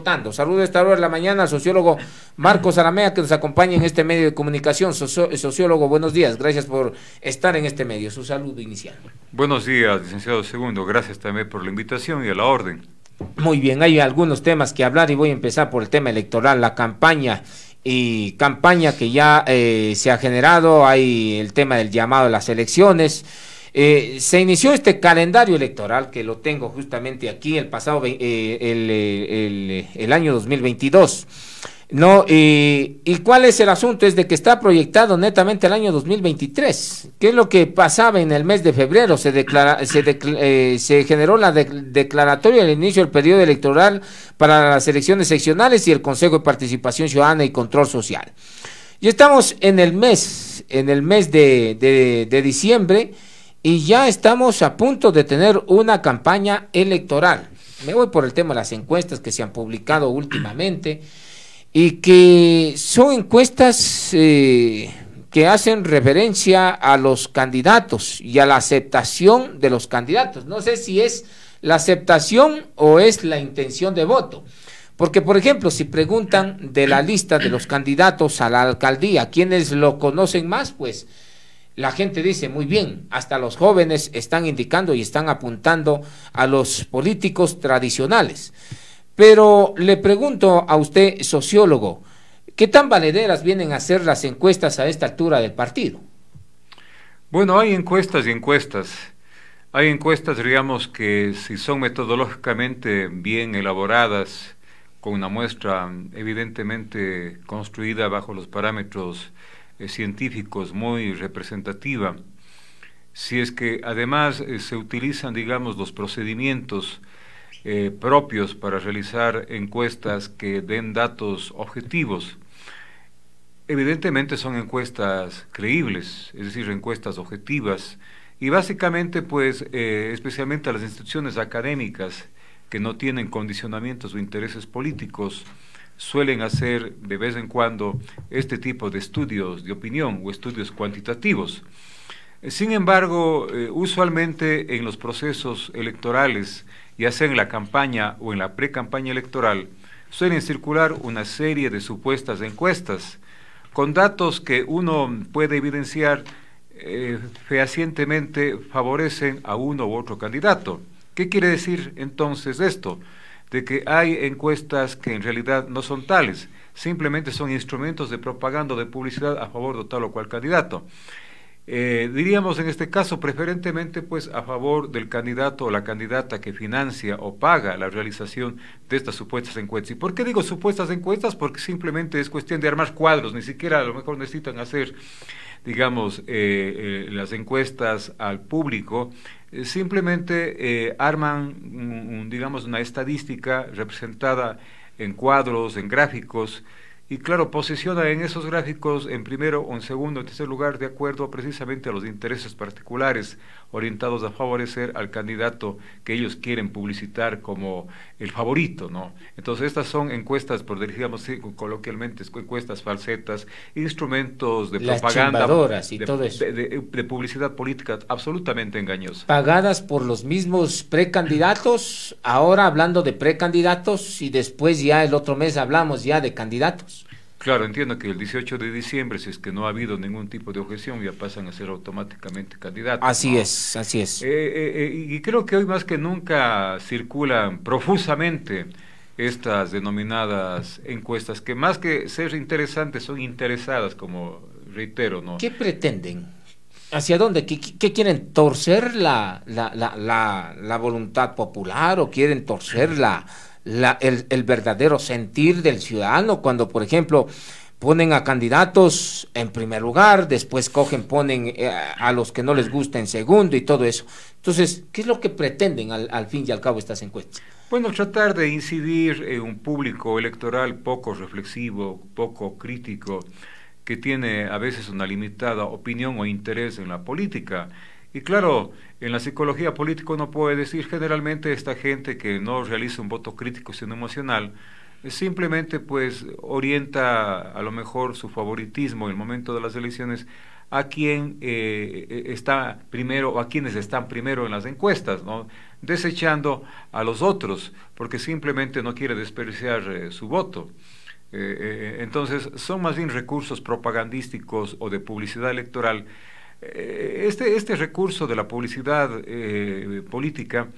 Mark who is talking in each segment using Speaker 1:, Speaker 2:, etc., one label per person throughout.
Speaker 1: votando. Saludo a esta hora de la mañana al sociólogo Marcos Aramea, que nos acompaña en este medio de comunicación. Sociólogo, buenos días, gracias por estar en este medio. Su saludo inicial.
Speaker 2: Buenos días, licenciado Segundo, gracias también por la invitación y a la orden.
Speaker 1: Muy bien, hay algunos temas que hablar y voy a empezar por el tema electoral, la campaña que ya se ha generado. Hay el tema del llamado a las elecciones. Se inició este calendario electoral, que lo tengo justamente aquí, el pasado el año 2022, ¿no? ¿Y cuál es el asunto? Es de que está proyectado netamente el año 2023. ¿Qué es lo que pasaba en el mes de febrero? Se generó la declaratoria del inicio del periodo electoral para las elecciones seccionales y el Consejo de Participación Ciudadana y Control Social. Y estamos en el mes de diciembre, y ya estamos a punto de tener una campaña electoral. Me voy por el tema de las encuestas que se han publicado últimamente y que son encuestas que hacen referencia a los candidatos y a la aceptación de los candidatos. No sé si es la aceptación o es la intención de voto. Porque, por ejemplo, si preguntan de la lista de los candidatos a la alcaldía, ¿quiénes lo conocen más? Pues la gente dice, muy bien, hasta los jóvenes están indicando y están apuntando a los políticos tradicionales. Pero le pregunto a usted, sociólogo, ¿qué tan valederas vienen a ser las encuestas a esta altura del partido?
Speaker 2: Bueno, hay encuestas y encuestas. Hay encuestas, digamos, que si son metodológicamente bien elaboradas, con una muestra evidentemente construida bajo los parámetros científicos muy representativa, si es que además se utilizan, digamos, los procedimientos propios para realizar encuestas que den datos objetivos, evidentemente son encuestas creíbles, es decir, encuestas objetivas, y básicamente, pues, especialmente a las instituciones académicas que no tienen condicionamientos o intereses políticos, suelen hacer de vez en cuando este tipo de estudios de opinión o estudios cuantitativos. Sin embargo, usualmente en los procesos electorales, ya sea en la campaña o en la pre-campaña electoral, suelen circular una serie de supuestas encuestas con datos que uno puede evidenciar fehacientemente favorecen a uno u otro candidato. ¿Qué quiere decir entonces esto? De que hay encuestas que en realidad no son tales, simplemente son instrumentos de propaganda o de publicidad a favor de tal o cual candidato. Diríamos en este caso preferentemente pues a favor del candidato o la candidata que financia o paga la realización de estas supuestas encuestas. ¿Y por qué digo supuestas encuestas? Porque simplemente es cuestión de armar cuadros, ni siquiera a lo mejor necesitan hacer, digamos, las encuestas al público. Simplemente arman, digamos, una estadística representada en cuadros, en gráficos, y claro, posiciona en esos gráficos en primero o en segundo o tercer lugar de acuerdo precisamente a los intereses particulares orientados a favorecer al candidato que ellos quieren publicitar como el favorito, ¿no? Entonces estas son encuestas, por digamos coloquialmente, encuestas falsetas, instrumentos de
Speaker 1: las
Speaker 2: propaganda,
Speaker 1: chimbadoras y todo eso,
Speaker 2: de publicidad política absolutamente engañosa.
Speaker 1: Pagadas por los mismos precandidatos, ahora hablando de precandidatos y después ya el otro mes hablamos ya de candidatos.
Speaker 2: Claro, entiendo que el 18 de diciembre, si es que no ha habido ningún tipo de objeción, ya pasan a ser automáticamente candidatos.
Speaker 1: Así
Speaker 2: ¿no?
Speaker 1: así es.
Speaker 2: Y creo que hoy más que nunca circulan profusamente estas denominadas encuestas, que más que ser interesantes, son interesadas, como reitero, ¿no?
Speaker 1: ¿Qué pretenden? ¿Hacia dónde? ¿Qué quieren? ¿Torcer la voluntad popular o quieren torcer el verdadero sentir del ciudadano? Cuando, por ejemplo, ponen a candidatos en primer lugar, después ponen a los que no les gusta en segundo y todo eso. Entonces, ¿qué es lo que pretenden al fin y al cabo estas encuestas?
Speaker 2: Bueno, tratar de incidir en un público electoral poco reflexivo, poco crítico, que tiene a veces una limitada opinión o interés en la política. Y claro, en la psicología política uno puede decir generalmente esta gente que no realiza un voto crítico sino emocional, simplemente pues orienta a lo mejor su favoritismo en el momento de las elecciones a quien está primero o a quienes están primero en las encuestas, ¿no? Desechando a los otros porque simplemente no quiere desperdiciar su voto. Entonces son más bien recursos propagandísticos o de publicidad electoral. Este recurso de la publicidad política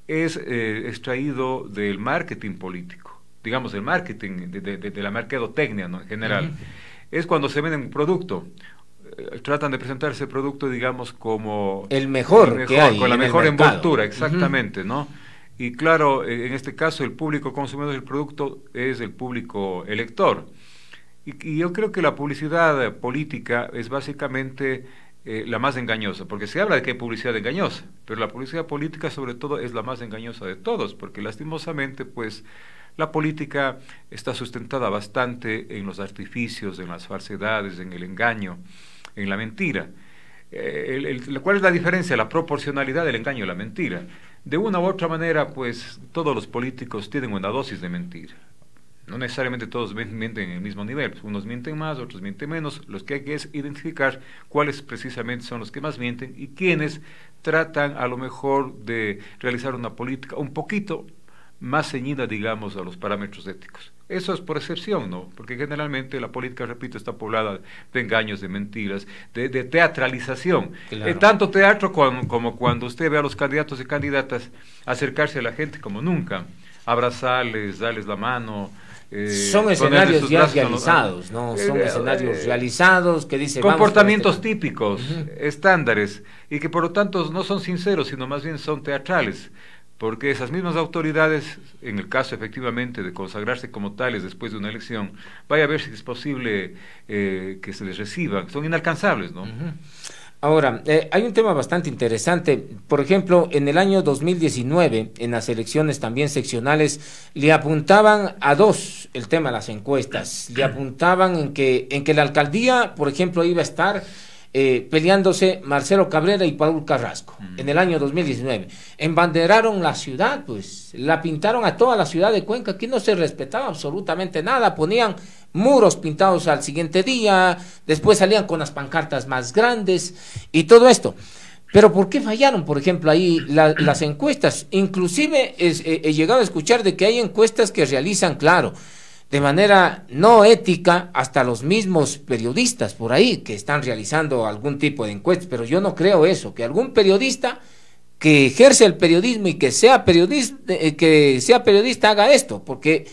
Speaker 2: es extraído del marketing político, digamos del marketing, de la mercadotecnia, ¿no? En general. Es cuando se vende un producto. Tratan de presentar ese producto, digamos, como
Speaker 1: el mejor que hay
Speaker 2: con la
Speaker 1: en
Speaker 2: mejor
Speaker 1: el mercado.
Speaker 2: envoltura, exactamente, ¿no? Y claro, en este caso el público consumidor del producto es el público elector. Y yo creo que la publicidad política es básicamente la más engañosa, porque se habla de que hay publicidad engañosa, pero la publicidad política sobre todo es la más engañosa de todos, porque lastimosamente pues la política está sustentada bastante en los artificios, en las falsedades, en el engaño, en la mentira. ¿Cuál es la diferencia? La proporcionalidad del engaño y la mentira. De una u otra manera, pues todos los políticos tienen una dosis de mentira. No necesariamente todos mienten en el mismo nivel, unos mienten más, otros mienten menos. Los que hay que es identificar cuáles precisamente son los que más mienten y quienes tratan a lo mejor de realizar una política un poquito más ceñida, digamos, a los parámetros éticos. Eso es por excepción, ¿no? Porque generalmente la política, repito, está poblada de engaños, de mentiras, de teatralización.
Speaker 1: Claro.
Speaker 2: Tanto teatro como cuando usted ve a los candidatos y candidatas acercarse a la gente como nunca, abrazarles, darles la mano.
Speaker 1: Son escenarios ya realizados, ¿no? Son escenarios realizados que dicen...
Speaker 2: Comportamientos típicos, estándares, y que por lo tanto no son sinceros, sino más bien son teatrales. Porque esas mismas autoridades, en el caso efectivamente de consagrarse como tales después de una elección, vaya a ver si es posible que se les reciban, son inalcanzables, ¿no?
Speaker 1: Ahora, hay un tema bastante interesante. Por ejemplo, en el año 2019, en las elecciones también seccionales, le apuntaban a dos el tema de las encuestas. Le apuntaban en que la alcaldía, por ejemplo, iba a estar peleándose Marcelo Cabrera y Paul Carrasco en el año 2019. Embanderaron la ciudad, pues la pintaron a toda la ciudad de Cuenca. Aquí no se respetaba absolutamente nada, ponían muros pintados al siguiente día, después salían con las pancartas más grandes y todo esto. Pero ¿por qué fallaron, por ejemplo, ahí las encuestas? Inclusive he llegado a escuchar de que hay encuestas que realizan, claro, de manera no ética, hasta los mismos periodistas por ahí que están realizando algún tipo de encuestas, pero yo no creo eso, que algún periodista que ejerce el periodismo y que sea periodista haga esto, porque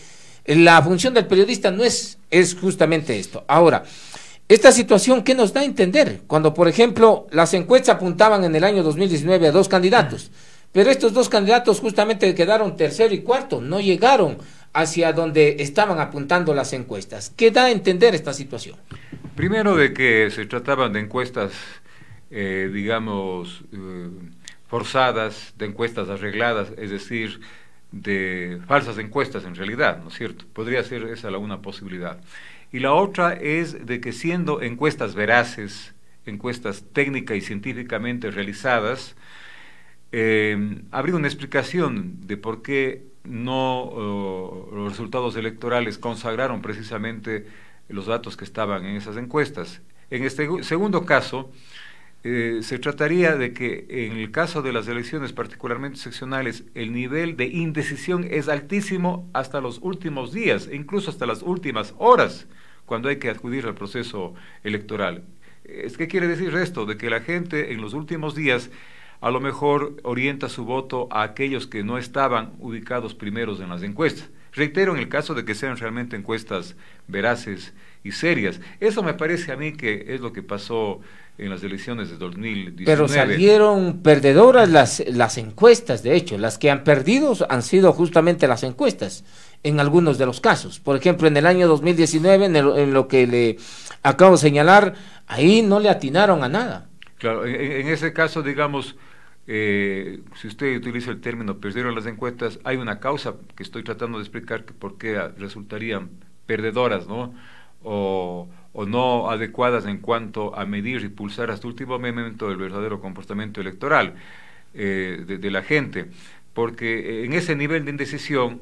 Speaker 1: la función del periodista no es justamente esto. Ahora, esta situación, ¿qué nos da a entender? Cuando, por ejemplo, las encuestas apuntaban en el año 2019 a dos candidatos, pero estos dos candidatos justamente quedaron tercero y cuarto, no llegaron hacia donde estaban apuntando las encuestas. ¿Qué da a entender esta situación?
Speaker 2: Primero, de que se trataban de encuestas, digamos, forzadas, de encuestas arregladas, es decir, de falsas encuestas en realidad, ¿no es cierto? Podría ser esa una posibilidad. Y la otra es de que siendo encuestas veraces, encuestas técnica y científicamente realizadas, habría una explicación de por qué los resultados electorales consagraron precisamente los datos que estaban en esas encuestas. En este segundo caso, se trataría de que en el caso de las elecciones particularmente seccionales, el nivel de indecisión es altísimo hasta los últimos días, e incluso hasta las últimas horas, cuando hay que acudir al proceso electoral. ¿Qué quiere decir esto? De que la gente en los últimos días a lo mejor orienta su voto a aquellos que no estaban ubicados primeros en las encuestas. Reitero, en el caso de que sean realmente encuestas veraces y serias. Eso me parece a mí que es lo que pasó en las elecciones de 2019.
Speaker 1: Pero salieron perdedoras las encuestas, de hecho. Las que han perdido han sido justamente las encuestas, en algunos de los casos. Por ejemplo, en el año 2019, en lo que le acabo de señalar, ahí no le atinaron a nada.
Speaker 2: Claro, en ese caso, digamos, si usted utiliza el término perdieron las encuestas, hay una causa que estoy tratando de explicar que por qué resultarían perdedoras, ¿no? O no adecuadas en cuanto a medir y pulsar hasta el último momento el verdadero comportamiento electoral de la gente, porque en ese nivel de indecisión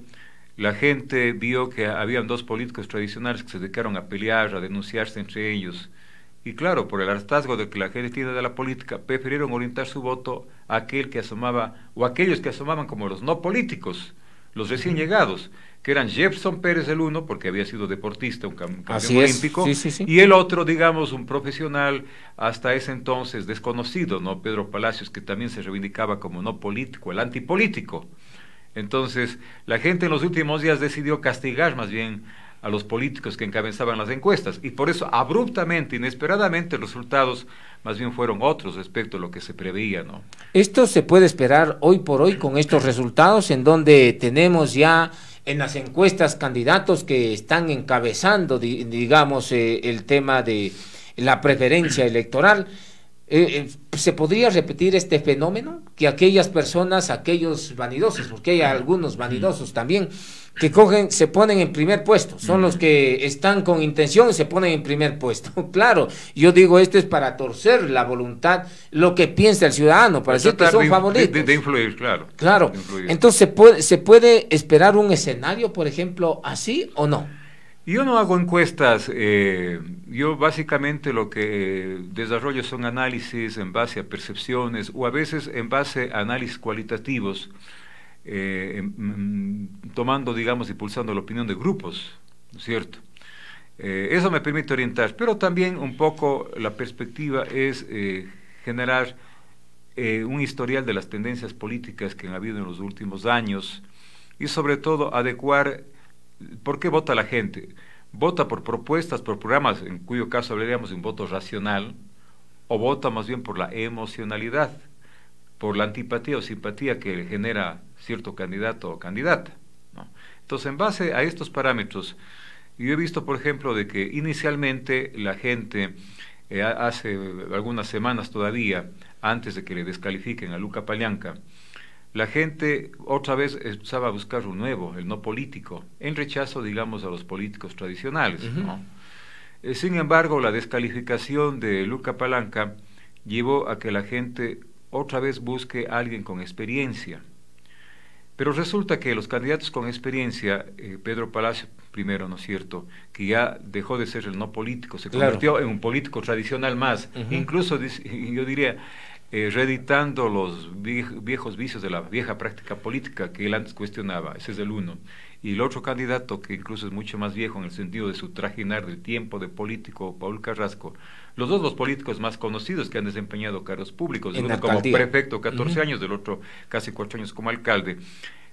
Speaker 2: la gente vio que habían dos políticos tradicionales que se dedicaron a pelear, a denunciarse entre ellos, Y claro, por el hartazgo de que la gente tiene de la política, prefirieron orientar su voto a aquel que asomaba, o aquellos que asomaban como los no políticos, los recién llegados, que eran Jefferson Pérez el uno, porque había sido deportista, un campeón olímpico,
Speaker 1: sí.
Speaker 2: y el otro, digamos, un profesional hasta ese entonces desconocido, ¿no? Pedro Palacios, que también se reivindicaba como no político, el antipolítico. Entonces, la gente en los últimos días decidió castigar más bien a los políticos que encabezaban las encuestas, y por eso abruptamente, inesperadamente, los resultados más bien fueron otros respecto a lo que se preveía, ¿no?
Speaker 1: Esto se puede esperar hoy por hoy con estos resultados, en donde tenemos ya en las encuestas candidatos que están encabezando, digamos, el tema de la preferencia electoral. ¿Se podría repetir este fenómeno? Que aquellas personas, aquellos vanidosos, porque hay algunos vanidosos también, que cogen, se ponen en primer puesto, son los que están con intención y se ponen en primer puesto. Claro, yo digo, esto es para torcer la voluntad, lo que piensa el ciudadano, para decir que son favoritos.
Speaker 2: De influir, claro.
Speaker 1: Claro, entonces ¿se puede esperar un escenario, por ejemplo, así o no?
Speaker 2: Yo no hago encuestas, yo básicamente lo que desarrollo son análisis en base a percepciones o a veces en base a análisis cualitativos, tomando, digamos, y pulsando la opinión de grupos, ¿no es cierto? Eso me permite orientar, pero también un poco la perspectiva es generar un historial de las tendencias políticas que han habido en los últimos años y sobre todo adecuar. ¿Por qué vota la gente? ¿Vota por propuestas, por programas, en cuyo caso hablaríamos de un voto racional, o vota más bien por la emocionalidad, por la antipatía o simpatía que genera cierto candidato o candidata, ¿no? Entonces, en base a estos parámetros, yo he visto, por ejemplo, de que inicialmente la gente, hace algunas semanas todavía, antes de que le descalifiquen a Luca Pallanca, la gente otra vez empezaba a buscar un nuevo, el no político, en rechazo, digamos, a los políticos tradicionales, ¿no? Sin embargo, la descalificación de Luca Pallanca llevó a que la gente otra vez busque a alguien con experiencia. Pero resulta que los candidatos con experiencia, Pedro Palacios primero, ¿no es cierto?, que ya dejó de ser el no político, se convirtió en un político tradicional más, incluso yo diría, reeditando los viejos vicios de la vieja práctica política que él antes cuestionaba. Ese es el uno. Y el otro candidato, que incluso es mucho más viejo en el sentido de su trajinar del tiempo de político, Paul Carrasco, los dos los políticos más conocidos que han desempeñado cargos públicos, el uno como prefecto 14 años, del otro casi 4 años como alcalde.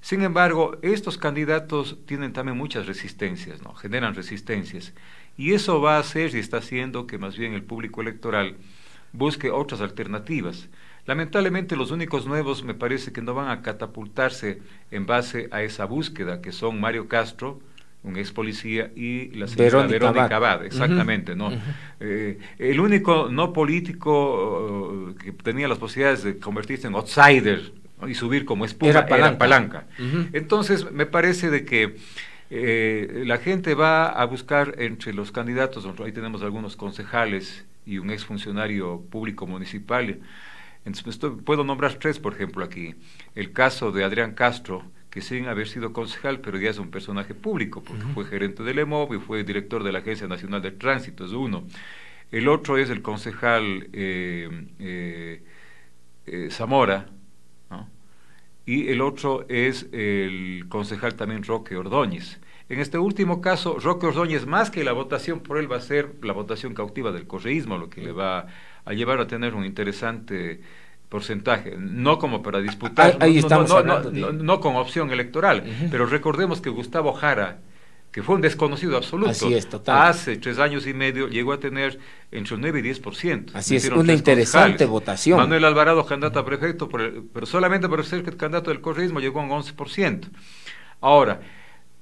Speaker 2: Sin embargo, estos candidatos tienen también muchas resistencias, ¿no? Generan resistencias, y eso va a hacer y está haciendo que más bien el público electoral busque otras alternativas. Lamentablemente los únicos nuevos me parece que no van a catapultarse en base a esa búsqueda, que son Mario Castro, un ex policía, y la señora Verónica Abad, exactamente, ¿no? El único no político que tenía las posibilidades de convertirse en outsider, ¿no?, y subir como espuma era Palanca. Entonces me parece de que la gente va a buscar entre los candidatos, ahí tenemos algunos concejales y un exfuncionario público municipal. Entonces, puedo nombrar 3, por ejemplo, aquí. El caso de Adrián Castro, que sin haber sido concejal, pero ya es un personaje público, porque fue gerente del EMOV y fue director de la Agencia Nacional de Tránsito, es uno. El otro es el concejal Zamora, ¿no? Y el otro es el concejal también Roque Ordóñez. En este último caso, Roque Ordóñez, más que la votación por él, va a ser la votación cautiva del correísmo, lo que le va a llevar a tener un interesante porcentaje, no como para disputar, no con opción electoral, pero recordemos que Gustavo Jara, que fue un desconocido absoluto,
Speaker 1: así es, total,
Speaker 2: hace 3 años y medio llegó a tener entre el 9 y 10%.
Speaker 1: Así es, una interesante votación.
Speaker 2: Manuel Alvarado, candidato a prefecto, pero solamente por ser candidato del correísmo llegó a un 11%. Ahora,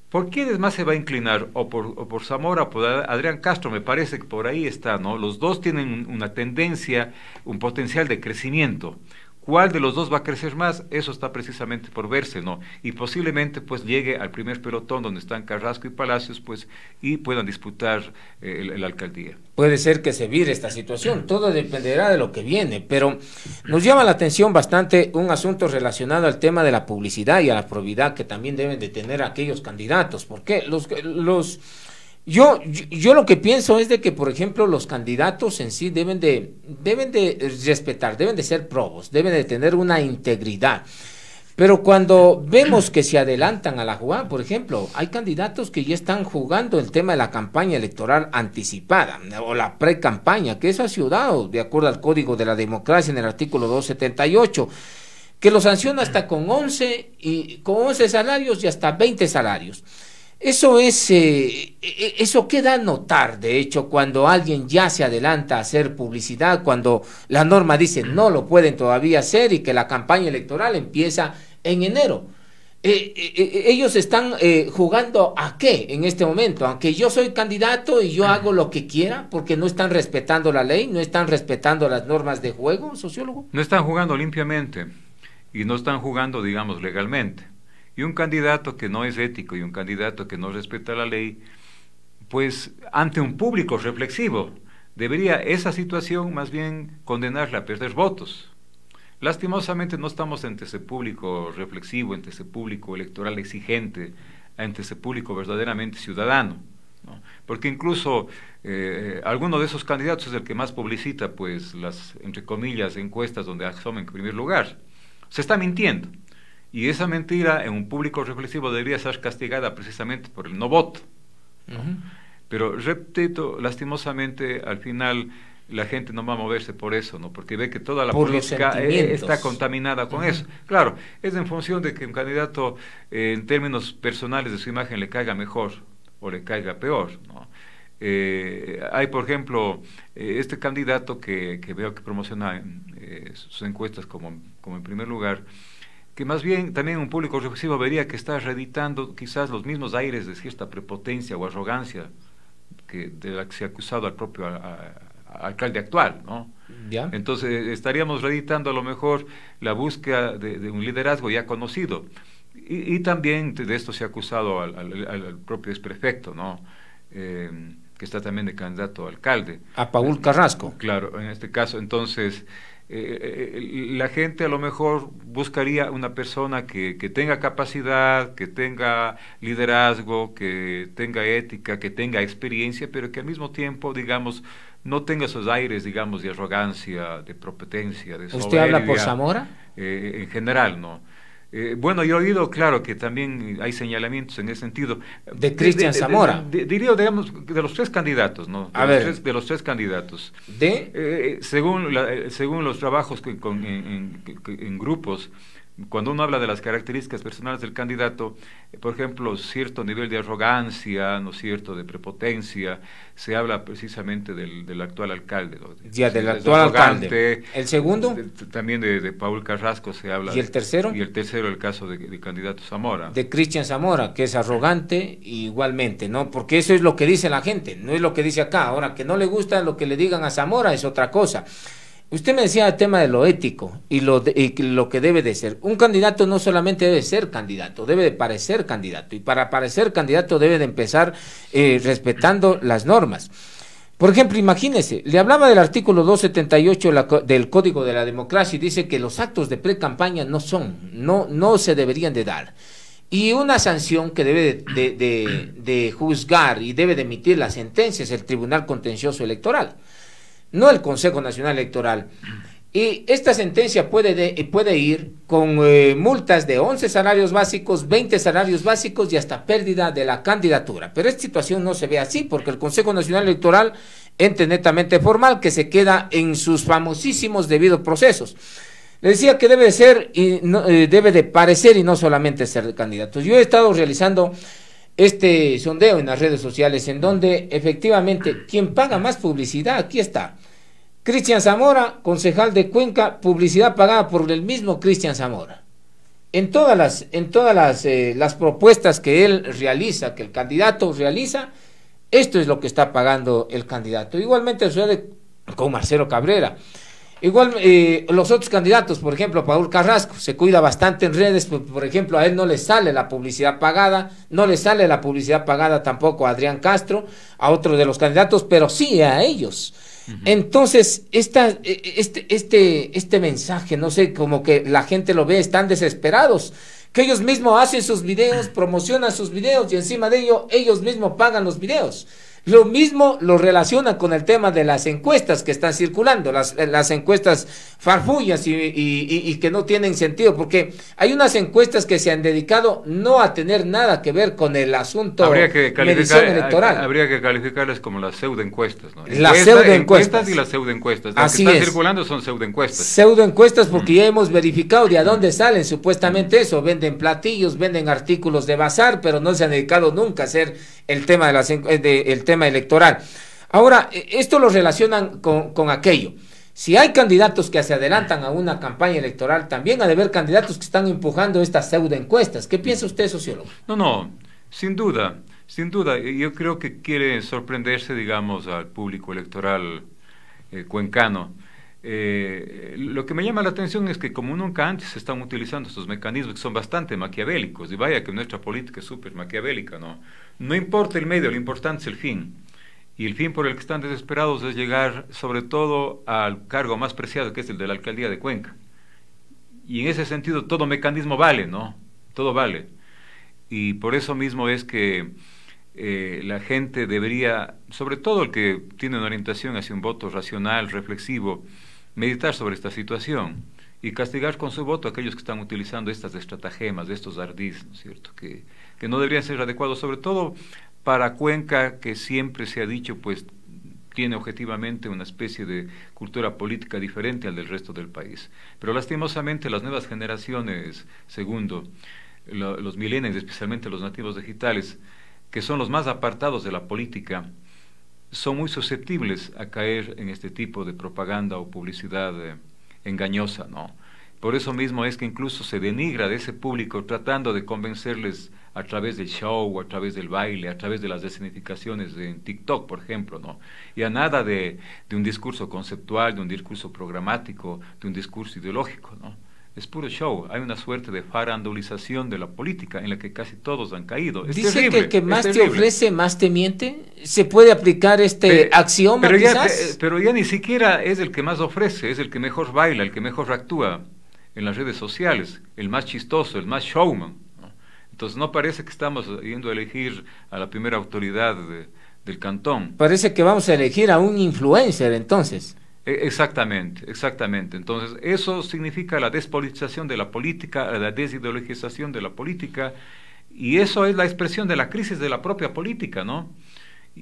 Speaker 2: ¿por quiénes más se va a inclinar? O por Zamora o por Adrián Castro, me parece que por ahí está, ¿no? Los dos tienen una tendencia, un potencial de crecimiento. ¿Cuál de los dos va a crecer más? Eso está precisamente por verse, ¿no? Y posiblemente pues llegue al primer pelotón donde están Carrasco y Palacios, pues, y puedan disputar la alcaldía.
Speaker 1: Puede ser que se vire esta situación, todo dependerá de lo que viene, pero nos llama la atención bastante un asunto relacionado al tema de la publicidad y a la probidad que también deben de tener aquellos candidatos. ¿Por qué? Yo lo que pienso es de que, por ejemplo, los candidatos en sí deben de respetar, deben de ser probos, deben de tener una integridad. Pero cuando vemos que se adelantan a la jugada, por ejemplo, hay candidatos que ya están jugando el tema de la campaña electoral anticipada o la pre-campaña, que eso ha sido dado de acuerdo al Código de la Democracia en el artículo 278, que lo sanciona hasta con 11 salarios y hasta 20 salarios. Eso queda a notar, de hecho, cuando alguien ya se adelanta a hacer publicidad, cuando la norma dice no lo pueden todavía hacer y que la campaña electoral empieza en enero. Ellos están jugando ¿a qué en este momento? Aunque yo soy candidato y yo hago lo que quiera, porque no están respetando la ley, no están respetando las normas de juego, sociólogo.
Speaker 2: No están jugando limpiamente y no están jugando, digamos, legalmente. Y un candidato que no es ético y un candidato que no respeta la ley, pues ante un público reflexivo, debería esa situación más bien condenarla a perder votos. Lastimosamente no estamos ante ese público reflexivo, ante ese público electoral exigente, ante ese público verdaderamente ciudadano, ¿no? Porque incluso alguno de esos candidatos es el que más publicita, pues, las, entre comillas, encuestas donde asoma en primer lugar. Se está mintiendo. Y esa mentira en un público reflexivo debería ser castigada precisamente por el no voto, ¿no? Pero repito, lastimosamente, al final la gente no va a moverse por eso, ¿no? Porque ve que toda la política está contaminada con eso. Claro, es en función de que un candidato, en términos personales de su imagen, le caiga mejor o le caiga peor, ¿no? Hay, por ejemplo, este candidato que veo que promociona sus encuestas como en primer lugar, que más bien también un público reflexivo vería que está reeditando quizás los mismos aires de cierta prepotencia o arrogancia de la que se ha acusado al propio alcalde actual, ¿no?
Speaker 1: ¿Ya?
Speaker 2: Entonces estaríamos reeditando a lo mejor la búsqueda de un liderazgo ya conocido. Y también de esto se ha acusado al propio exprefecto, ¿no? Que está también de candidato a alcalde.
Speaker 1: A Paul Carrasco.
Speaker 2: Claro, en este caso, entonces... la gente a lo mejor buscaría una persona que tenga capacidad, que tenga liderazgo, que tenga ética, que tenga experiencia, pero que al mismo tiempo, digamos, no tenga esos aires, digamos, de arrogancia, de prepotencia, de soberbia.
Speaker 1: ¿Usted habla por Zamora?
Speaker 2: En general, ¿no? Bueno, yo he oído, claro, que también hay señalamientos en ese sentido.
Speaker 1: De Cristian Zamora.
Speaker 2: Diría, digamos, de los tres candidatos, ¿no? De los tres candidatos. Según los trabajos en grupos, cuando uno habla de las características personales del candidato, por ejemplo, cierto nivel de arrogancia, ¿no es cierto?, de prepotencia, se habla precisamente del actual alcalde, ¿no?
Speaker 1: Ya, del actual alcalde. ¿El segundo?
Speaker 2: También de Paul Carrasco se habla.
Speaker 1: ¿Y el tercero?
Speaker 2: Y el tercero, el caso de candidato Zamora.
Speaker 1: De Cristian Zamora, que es arrogante igualmente, ¿no? Porque eso es lo que dice la gente, no es lo que dice acá. Ahora, que no le gusta lo que le digan a Zamora es otra cosa. Usted me decía el tema de lo ético y lo que debe de ser. Un candidato no solamente debe ser candidato, debe de parecer candidato. Y para parecer candidato debe de empezar respetando las normas. Por ejemplo, imagínese, le hablaba del artículo 278 del Código de la Democracia y dice que los actos de pre-campaña no se deberían de dar. Y una sanción que debe de juzgar y debe de emitir la sentencia es el Tribunal Contencioso Electoral, no el Consejo Nacional Electoral. Y esta sentencia puede ir con multas de 11 salarios básicos, 20 salarios básicos y hasta pérdida de la candidatura. Pero esta situación no se ve así, porque el Consejo Nacional Electoral, ente netamente formal, que se queda en sus famosísimos debidos procesos. Le decía que debe de ser y no, debe de parecer y no solamente ser candidato. Yo he estado realizando este sondeo en las redes sociales, en donde efectivamente quien paga más publicidad, aquí está, Cristian Zamora, concejal de Cuenca, publicidad pagada por el mismo Cristian Zamora. En todas las propuestas que él realiza, que el candidato realiza, esto es lo que está pagando el candidato. Igualmente sucede con Marcelo Cabrera. Igual los otros candidatos, por ejemplo, Paul Carrasco, se cuida bastante en redes, por ejemplo, a él no le sale la publicidad pagada, no le sale la publicidad pagada tampoco a Adrián Castro, a otro de los candidatos, pero sí a ellos. Entonces, este mensaje, no sé, como que la gente lo ve, están desesperados, que ellos mismos hacen sus videos, promocionan sus videos y encima de ello ellos mismos pagan los videos. Lo mismo lo relacionan con el tema de las encuestas que están circulando, las encuestas farfullas y que no tienen sentido, porque hay unas encuestas que se han dedicado no a tener nada que ver con el asunto
Speaker 2: de
Speaker 1: medición electoral.
Speaker 2: Habría que calificarlas como las pseudoencuestas, ¿no?
Speaker 1: Las pseudoencuestas.
Speaker 2: Y las pseudoencuestas.
Speaker 1: Las
Speaker 2: que están circulando son pseudoencuestas.
Speaker 1: Pseudoencuestas porque ya hemos verificado de a dónde salen supuestamente eso. Venden platillos, venden artículos de bazar, pero no se han dedicado nunca a hacer el tema el tema electoral. Ahora, esto lo relacionan con aquello. Si hay candidatos que se adelantan a una campaña electoral, también ha de haber candidatos que están empujando estas pseudoencuestas. ¿Qué piensa usted, sociólogo?
Speaker 2: No, sin duda. Yo creo que quiere sorprenderse, digamos, al público electoral cuencano. Lo que me llama la atención es que como nunca antes se están utilizando estos mecanismos que son bastante maquiavélicos, y vaya que nuestra política es súper maquiavélica, ¿no? No importa el medio, lo importante es el fin. Y el fin por el que están desesperados es llegar sobre todo al cargo más preciado, que es el de la alcaldía de Cuenca. Y en ese sentido todo mecanismo vale, ¿no? Todo vale. Y por eso mismo es que la gente debería, sobre todo el que tiene una orientación hacia un voto racional, reflexivo, meditar sobre esta situación y castigar con su voto a aquellos que están utilizando estas estratagemas, estos ardís, ¿no es cierto?, que no deberían ser adecuados, sobre todo para Cuenca, que siempre se ha dicho, pues, tiene objetivamente una especie de cultura política diferente al del resto del país. Pero lastimosamente las nuevas generaciones, segundo, los millennials, especialmente los nativos digitales, que son los más apartados de la política, son muy susceptibles a caer en este tipo de propaganda o publicidad engañosa, ¿no? Por eso mismo es que incluso se denigra de ese público tratando de convencerles a través del show, a través del baile, a través de las escenificaciones en TikTok, por ejemplo, ¿no? Y a nada de un discurso conceptual, de un discurso programático, de un discurso ideológico, ¿no? Es puro show. Hay una suerte de farandulización de la política en la que casi todos han caído. Es
Speaker 1: Dice
Speaker 2: terrible,
Speaker 1: que el que más te ofrece, más te miente. ¿Se puede aplicar axioma quizás?
Speaker 2: Pero ya ni siquiera es el que más ofrece, es el que mejor baila, el que mejor actúa en las redes sociales, el más chistoso, el más showman, ¿no? Entonces no parece que estamos yendo a elegir a la primera autoridad del cantón.
Speaker 1: Parece que vamos a elegir a un influencer entonces.
Speaker 2: Exactamente. Entonces, eso significa la despolitización de la política, la desideologización de la política, y eso es la expresión de la crisis de la propia política, ¿no?